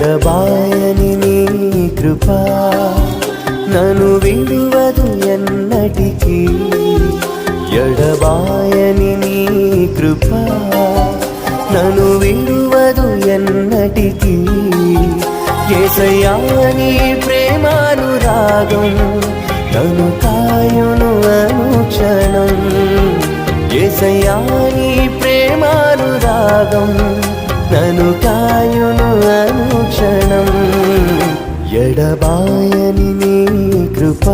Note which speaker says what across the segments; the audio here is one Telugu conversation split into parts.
Speaker 1: ఎడబాయని నీ కృప నన్ను విడువదు ఎన్నటికీ. ఎడబాయని నీ కృప నన్ను విడువదు ఎన్నటికీ. యేసయ్యా నీ ప్రేమానురాగం నన్ను కాయును అనుక్షణం. యేసయ్యా నీ ప్రేమానురాగం నన్ను కాయును అనుక్షణం. ఎడబాయని నీ కృప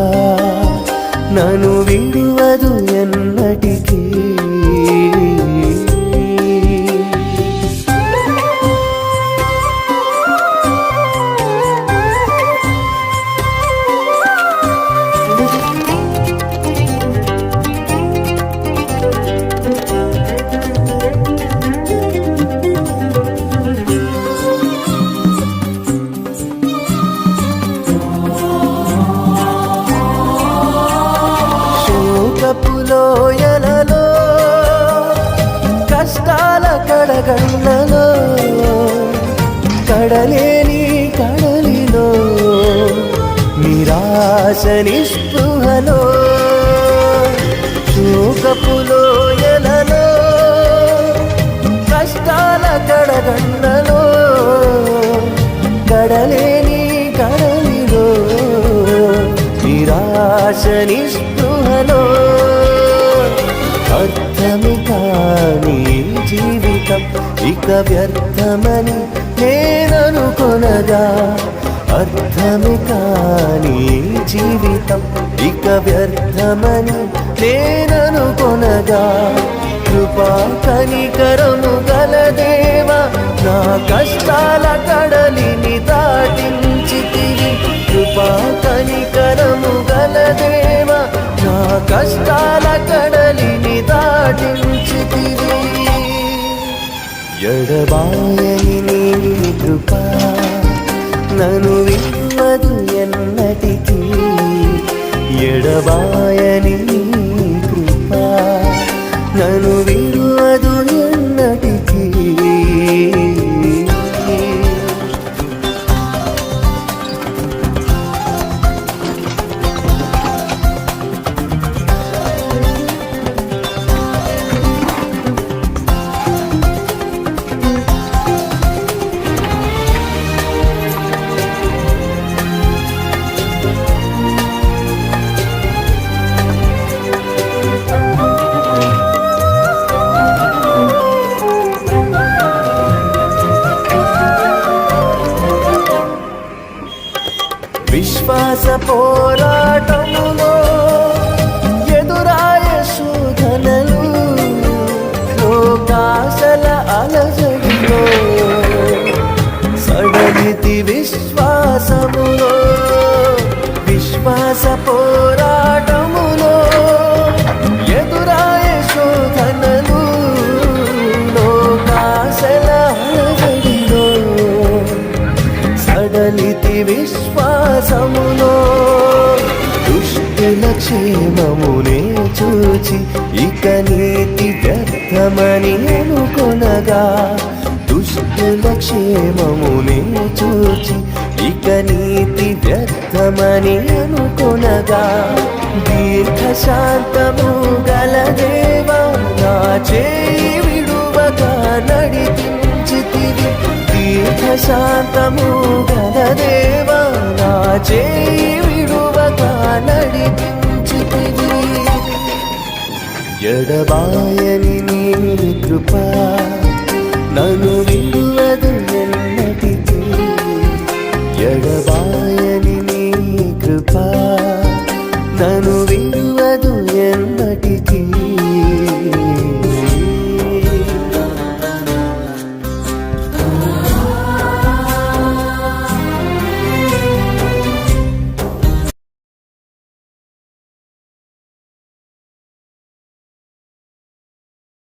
Speaker 1: నన్ను విడువదు ఎన్నటికీ. లోయలలో కష్టాల కడగండ్లలో కడలేని కడలిలో నిరాశ నిస్పృహలో శోకపు లోయలలో కష్టాల కడగండ్లలో కడలేని కడలిలో నిరాశ నిస్పృహలో అర్థమే కాని జీవితం ఇక వ్యర్థమని నేననుకొనగా. అర్థమే కాని జీవితం ఇక వ్యర్థమని నేననుకొనగా. కృపా కనికరము గల దేవా నా కష్టాల కడలిని దాటించితివి. కృపా కనికరము గల దేవా నా కష్టాల కడలిని దాటించితివి. ఎడబాయని నీ కృప నన్ను విడువదు ఎన్నటికీ. ఎడబాయని నీ కృప నన్ను విడువదు ఎన్నటికీ. విశ్వాస పోరాటములో ఎదురాయ శోధనలు లోకాశల అలజడిలో సడలితి విశ్వాసములో. విశ్వాస పోరాటములో ఎదురాయ శోధనలు లోకాశల అలజడిలో సడలితి విశ్వాసములో. దుష్టుల క్షేమమునే చూచి ఇక నీతి వ్యర్థమని అనుకొనగా. దుష్టుల క్షేమమునే చూచి ఇక నీతి వ్యర్థమని అనుకొనగా. దీర్ఘశాంతము గల దేవా నా చేయి విడువగా నడిపించితివి. దీర్ఘశాంతము గల దేవా నా చేయి విడువగా నడిపించితివి. ఎడబాయని నీ కృప నన్ను విడువ